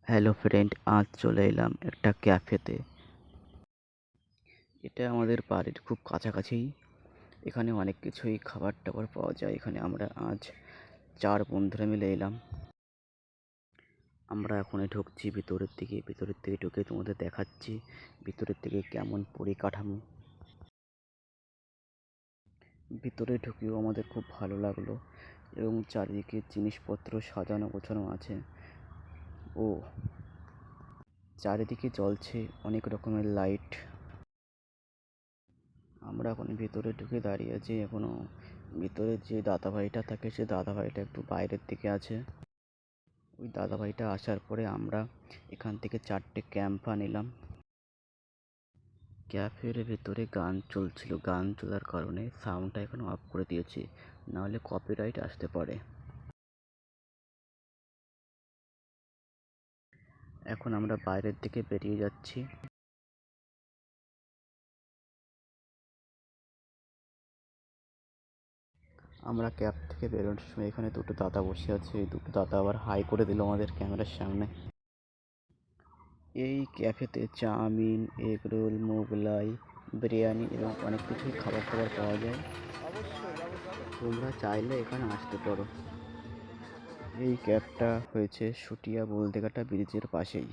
Hello friend, আজ চলে এলাম একটা ক্যাফেতে। এটা আমাদের বাড়ির খুব কাছাকাছি। এখানে অনেক কিছুই খাবার টাবার পাওয়া যায়। এখানে আমরা আজ 4 বন্ধুরা মিলে এলাম। আমরা এখনই ঢুকছি ভিতরের দিকে। ভিতরের দিকে ঢুকে তোমাদের দেখাচ্ছি ভিতরের দিকে কেমন পরিকাঠামো। ভিতরে ঢুকেও আমাদের খুব ভালো লাগলো এবং চারিদিকে জিনিসপত্র সাজানো গোছানো আছে ও চারিদিকে জ্বলছে অনেক রকমের লাইট। আমরা এখন ভিতরে ঢুকে দাঁড়িয়ে আছি। এখনো ভিতরে যে দাদাভাইটা থাকে সে দাদাভাইটা একটু বাইরের দিকে আছে। ওই দাদাভাইটা আসার পরে আমরা এখান থেকে 4টে ক্যাম্পা নিলাম। ক্যাফের ভেতরে গান চলছিল, গান চলার কারণে সাউন্ডটা এখন অফ করে দিয়েছি, নাহলে কপিরাইট আসতে পারে। এখন আমরা বাইরের দিকে বেরিয়ে যাচ্ছি। আমরা ক্যাব থেকে বেরোনোর সময় এখানে দুটো দাদা বসে আছে। এই দুটো দাদা আবার হাই করে দিল আমাদের ক্যামেরার সামনে। এই ক্যাফেতে chowmein, egg roll, Mughlai, biryani এবং অনেক কিছুই খাবার দাবার পাওয়া যায়। তোমরা চাইলে এখানে আসতে পারো। এই ক্যাফটা হয়েছে সুটিয়া বলদেঘাটা ব্রিজের পাশেই।